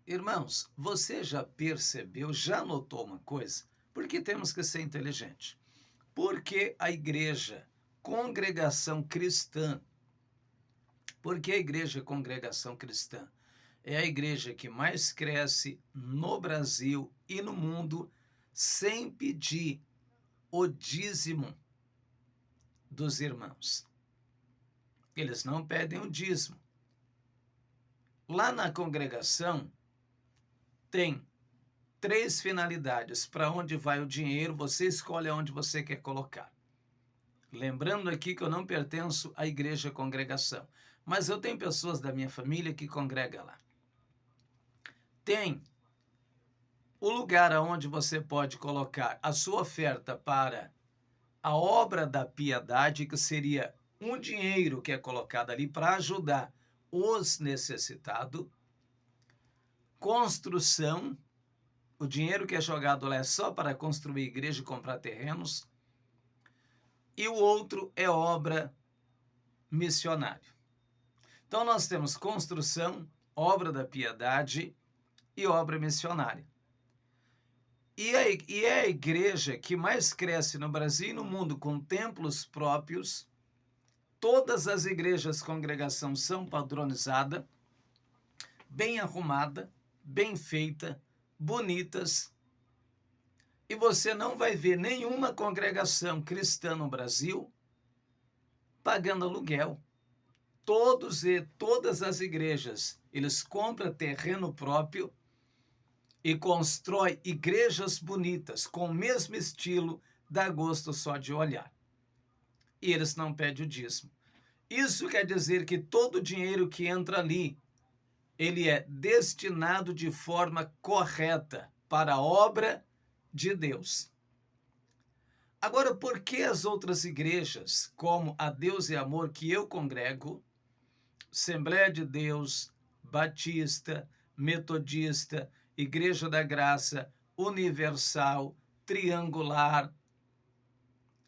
Irmãos, você já percebeu, já notou uma coisa? Porque temos que ser inteligente. Porque a igreja, congregação cristã, porque a igreja congregação cristã é a igreja que mais cresce no Brasil e no mundo sem pedir o dízimo dos irmãos. Eles não pedem o dízimo. Lá na congregação tem três finalidades. Para onde vai o dinheiro, você escolhe aonde você quer colocar. Lembrando aqui que eu não pertenço à igreja congregação, mas eu tenho pessoas da minha família que congregam lá. Tem o lugar aonde você pode colocar a sua oferta para a obra da piedade, que seria um dinheiro que é colocado ali para ajudar os necessitados. Construção, o dinheiro que é jogado lá é só para construir igreja e comprar terrenos. E o outro é obra missionária. Então nós temos construção, obra da piedade e obra missionária. E é a igreja que mais cresce no Brasil e no mundo com templos próprios. Todas as igrejas congregação são padronizadas, bem arrumada, bem feita, bonitas. E você não vai ver nenhuma congregação cristã no Brasil pagando aluguel. Todas as igrejas, eles compram terreno próprio e constroem igrejas bonitas, com o mesmo estilo, dá gosto só de olhar. E eles não pedem o dízimo. Isso quer dizer que todo o dinheiro que entra ali, ele é destinado de forma correta para a obra de Deus. Agora, por que as outras igrejas, como a Deus e Amor, que eu congrego, Assembleia de Deus, Batista, Metodista, Igreja da Graça, Universal, Triangular,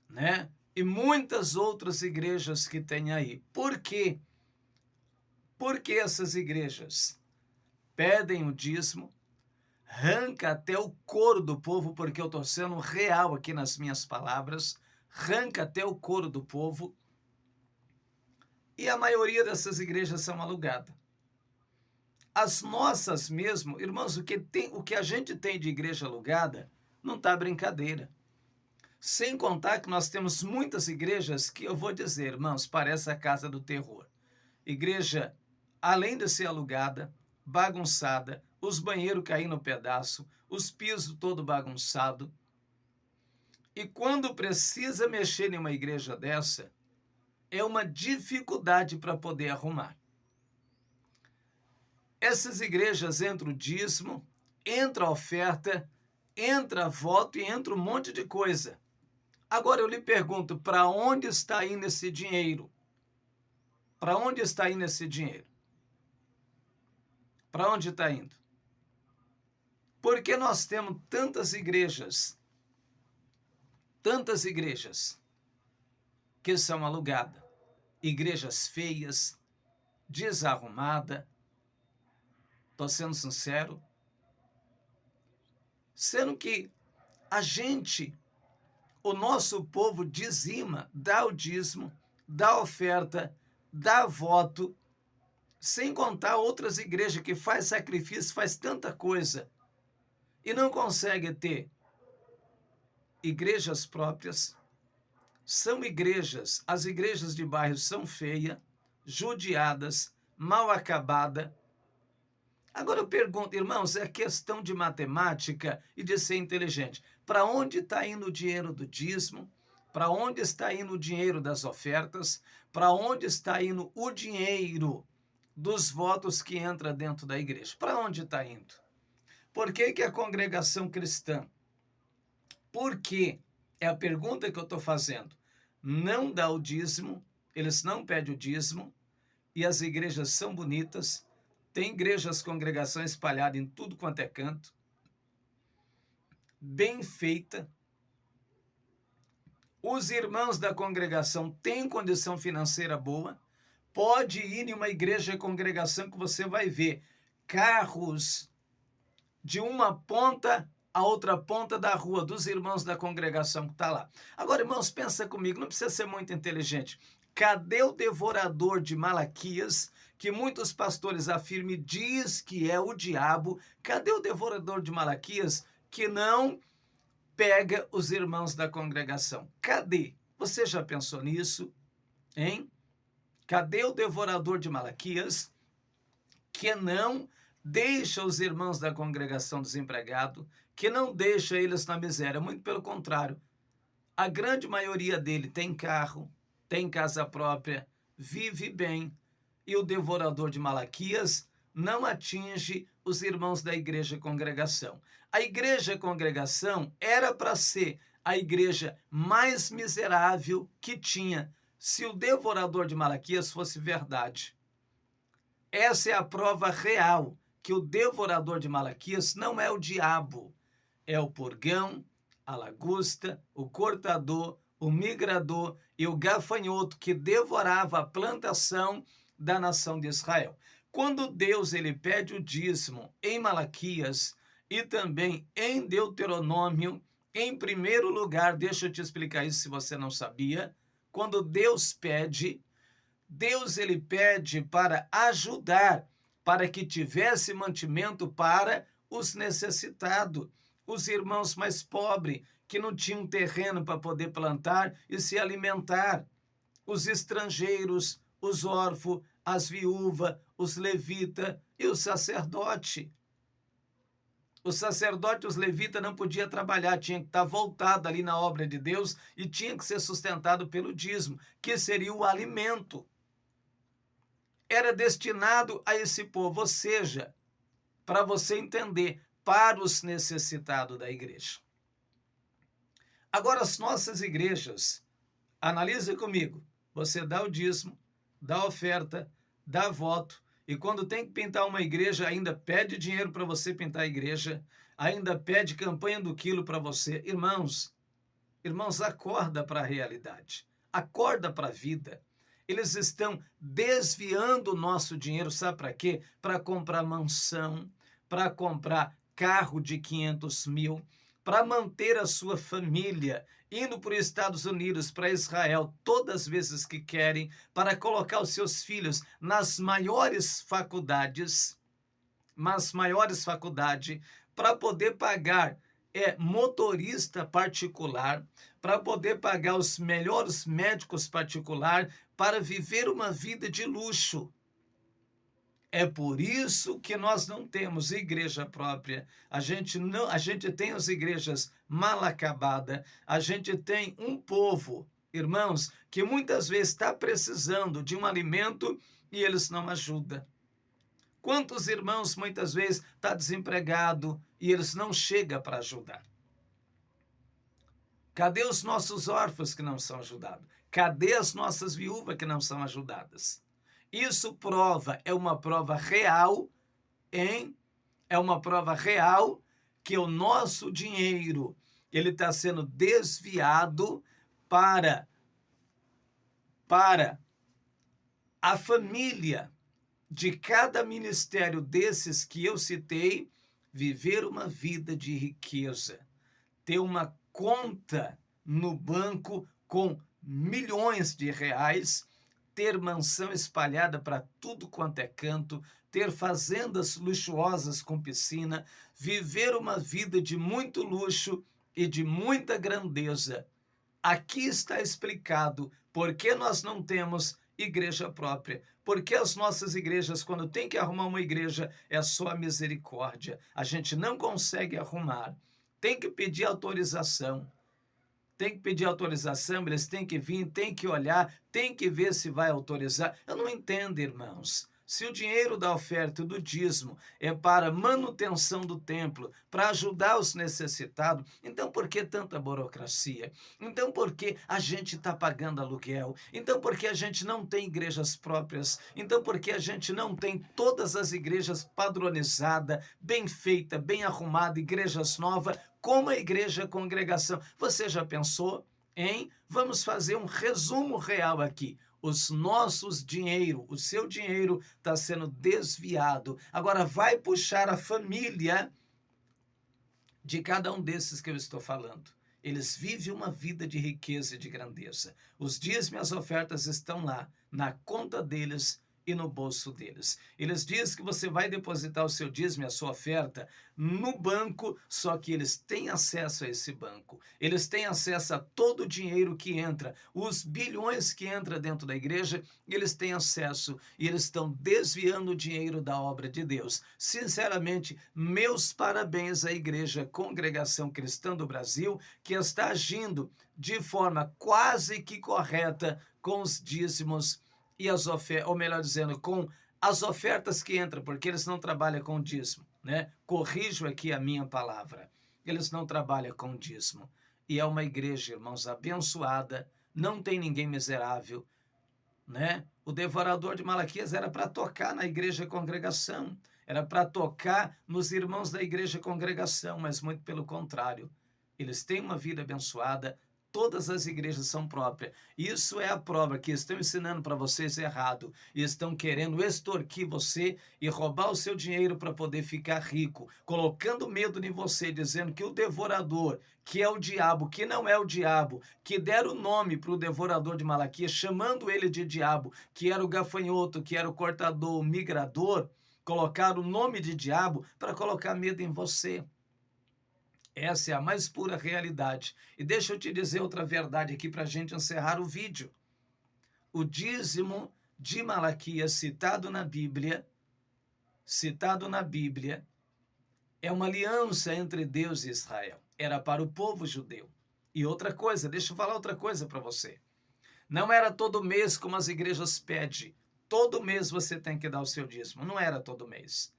né? E muitas outras igrejas que tem aí. Por quê? Porque essas igrejas pedem o dízimo, arranca até o couro do povo, porque eu estou sendo real aqui nas minhas palavras, arranca até o couro do povo, e a maioria dessas igrejas são alugadas. As nossas mesmo, irmãos, o que a gente tem de igreja alugada não está brincadeira. Sem contar que nós temos muitas igrejas que eu vou dizer, irmãos, parece a casa do terror. Igreja, além de ser alugada, bagunçada, os banheiros caindo no pedaço, os pisos todo bagunçado. E quando precisa mexer em uma igreja dessa, é uma dificuldade para poder arrumar. Essas igrejas entra o dízimo, entra a oferta, entra voto e entra um monte de coisa. Agora eu lhe pergunto, para onde está indo esse dinheiro? Para onde está indo esse dinheiro? Para onde está indo? Porque nós temos tantas igrejas que são alugadas, igrejas feias, desarrumadas. Estou sendo sincero. Sendo que o nosso povo dizima, dá o dízimo, dá oferta, dá voto, sem contar outras igrejas que faz sacrifício, faz tanta coisa, e não consegue ter igrejas próprias. São igrejas, as igrejas de bairro são feias, judiadas, mal acabadas. Agora eu pergunto, irmãos, é questão de matemática e de ser inteligente. Para onde está indo o dinheiro do dízimo? Para onde está indo o dinheiro das ofertas? Para onde está indo o dinheiro dos votos que entra dentro da igreja? Para onde está indo? Por que a congregação cristã? Por que? É a pergunta que eu estou fazendo. Não dá o dízimo, eles não pedem o dízimo, e as igrejas são bonitas. Tem igrejas, congregações espalhadas em tudo quanto é canto, bem feita. Os irmãos da congregação têm condição financeira boa. Pode ir em uma igreja, congregação, que você vai ver carros de uma ponta a outra ponta da rua, dos irmãos da congregação que está lá. Agora, irmãos, pensa comigo, não precisa ser muito inteligente. Cadê o devorador de Malaquias, que muitos pastores afirmam e diz que é o diabo? Cadê o devorador de Malaquias que não pega os irmãos da congregação? Cadê? Você já pensou nisso? Hein? Cadê o devorador de Malaquias que não deixa os irmãos da congregação desempregados, que não deixa eles na miséria? Muito pelo contrário, a grande maioria dele tem carro, tem casa própria, vive bem, e o devorador de Malaquias não atinge os irmãos da igreja congregação. A igreja congregação era para ser a igreja mais miserável que tinha, se o devorador de Malaquias fosse verdade. Essa é a prova real que o devorador de Malaquias não é o diabo, é o purgão, a lagosta, o cortador, o migrador e o gafanhoto que devorava a plantação da nação de Israel. Quando Deus ele pede o dízimo em Malaquias e também em Deuteronômio, em primeiro lugar, deixa eu te explicar isso se você não sabia, quando Deus ele pede para ajudar, para que tivesse mantimento para os necessitados, os irmãos mais pobres, que não tinham terreno para poder plantar e se alimentar, os estrangeiros, os órfãos, as viúvas, os levitas e o sacerdote. O sacerdote e os levitas não podiam trabalhar, tinha que estar voltado ali na obra de Deus e tinha que ser sustentado pelo dízimo, que seria o alimento. Era destinado a esse povo, ou seja, para você entender, para os necessitados da igreja. Agora, as nossas igrejas, analise comigo, você dá o dízimo, dá a oferta, dá voto, e quando tem que pintar uma igreja, ainda pede dinheiro para você pintar a igreja, ainda pede campanha do quilo para você. Irmãos, acorda para a realidade, acorda para a vida. Eles estão desviando o nosso dinheiro, sabe para quê? Para comprar mansão, para comprar carro de 500 mil, para manter a sua família, indo para os Estados Unidos, para Israel, todas as vezes que querem, para colocar os seus filhos nas maiores faculdades, para poder pagar motorista particular, para poder pagar os melhores médicos particulares, para viver uma vida de luxo. É por isso que nós não temos igreja própria. A gente tem as igrejas mal acabadas. A gente tem um povo, irmãos, que muitas vezes está precisando de um alimento e eles não ajudam. Quantos irmãos muitas vezes estão desempregados e eles não chegam para ajudar? Cadê os nossos órfãos que não são ajudados? Cadê as nossas viúvas que não são ajudadas? Isso é uma prova real, é uma prova real que o nosso dinheiro ele está sendo desviado para a família de cada ministério desses que eu citei viver uma vida de riqueza, ter uma conta no banco com milhões de reais, ter mansão espalhada para tudo quanto é canto, ter fazendas luxuosas com piscina, viver uma vida de muito luxo e de muita grandeza. Aqui está explicado por que nós não temos igreja própria. Porque as nossas igrejas, quando tem que arrumar uma igreja, é só a misericórdia. A gente não consegue arrumar. Tem que pedir autorização. Eles têm que vir, têm que olhar, têm que ver se vai autorizar. Eu não entendo, irmãos. Se o dinheiro da oferta e do dízimo é para manutenção do templo, para ajudar os necessitados, então por que tanta burocracia? Então por que a gente está pagando aluguel? Então por que a gente não tem igrejas próprias? Então por que a gente não tem todas as igrejas padronizadas, bem feita, bem arrumada, igrejas novas, como a igreja congregação? Você já pensou, hein? Vamos fazer um resumo real aqui. O seu dinheiro está sendo desviado. Agora vai puxar a família de cada um desses que eu estou falando. Eles vivem uma vida de riqueza e de grandeza. Os dízimos e as ofertas estão lá, na conta deles e no bolso deles. Eles dizem que você vai depositar o seu dízimo e a sua oferta no banco, só que eles têm acesso a esse banco. Eles têm acesso a todo o dinheiro que entra, os bilhões que entra dentro da igreja, eles têm acesso e eles estão desviando o dinheiro da obra de Deus. Sinceramente, meus parabéns à Igreja Congregação Cristã do Brasil, que está agindo de forma quase que correta com os dízimos e as ofertas, ou melhor dizendo, com as ofertas que entram, porque eles não trabalham com dízimo, né? Corrijo aqui a minha palavra. Eles não trabalham com dízimo. E é uma igreja, irmãos, abençoada, não tem ninguém miserável, né? O devorador de Malaquias era para tocar na igreja congregação, era para tocar nos irmãos da igreja congregação, mas muito pelo contrário. Eles têm uma vida abençoada, todas as igrejas são próprias. Isso é a prova que estão ensinando para vocês errado e estão querendo extorquir você e roubar o seu dinheiro para poder ficar rico, colocando medo em você, dizendo que o devorador, que é o diabo, que não é o diabo, que deram o nome para o devorador de Malaquias, chamando ele de diabo, que era o gafanhoto, que era o cortador, o migrador, colocaram o nome de diabo para colocar medo em você. Essa é a mais pura realidade. E deixa eu te dizer outra verdade aqui para a gente encerrar o vídeo. O dízimo de Malaquias citado na Bíblia, é uma aliança entre Deus e Israel. Era para o povo judeu. E outra coisa, deixa eu falar outra coisa para você. Não era todo mês como as igrejas pedem. Todo mês você tem que dar o seu dízimo. Não era todo mês.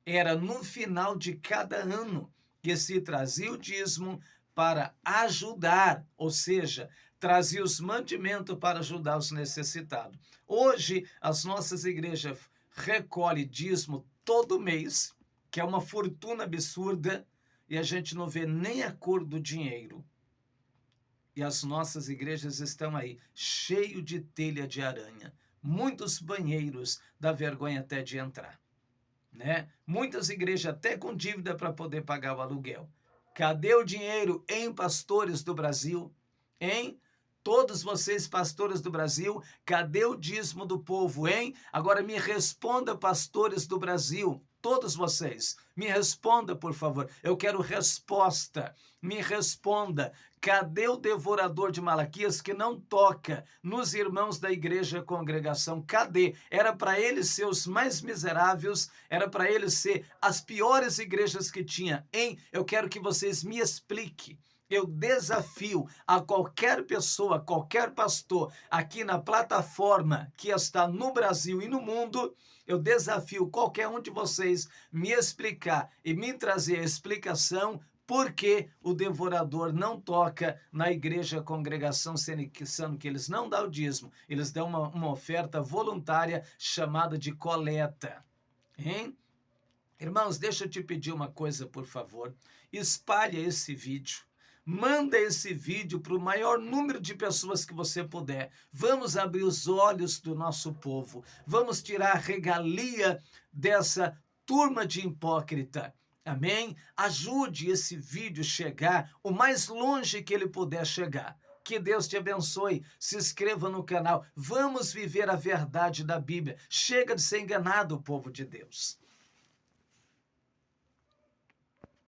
Era no final de cada ano que se trazia o dízimo para ajudar, ou seja, trazia os mantimentos para ajudar os necessitados. Hoje, as nossas igrejas recolhem dízimo todo mês, que é uma fortuna absurda, e a gente não vê nem a cor do dinheiro. E as nossas igrejas estão aí, cheio de telha de aranha, muitos banheiros, dá vergonha até de entrar. Né? Muitas igrejas até com dívida para poder pagar o aluguel. Cadê o dinheiro, hein, pastores do Brasil? Hein? Todos vocês, pastores do Brasil, cadê o dízimo do povo, hein? Agora me responda, pastores do Brasil, todos vocês, me responda, por favor. Eu quero resposta. Me responda. Cadê o devorador de Malaquias que não toca nos irmãos da igreja congregação? Cadê? Era para eles ser os mais miseráveis, era para eles ser as piores igrejas que tinha, hein? Eu quero que vocês me expliquem. Eu desafio a qualquer pessoa, qualquer pastor aqui na plataforma que está no Brasil e no mundo, eu desafio qualquer um de vocês me explicar e me trazer a explicação por que o devorador não toca na igreja congregação, sendo que eles não dão o dízimo, eles dão uma oferta voluntária chamada de coleta. Hein? Irmãos, deixa eu te pedir uma coisa, por favor. Espalhe esse vídeo. Manda esse vídeo para o maior número de pessoas que você puder. Vamos abrir os olhos do nosso povo. Vamos tirar a regalia dessa turma de hipócrita. Amém? Ajude esse vídeo chegar o mais longe que ele puder chegar. Que Deus te abençoe. Se inscreva no canal. Vamos viver a verdade da Bíblia. Chega de ser enganado, povo de Deus.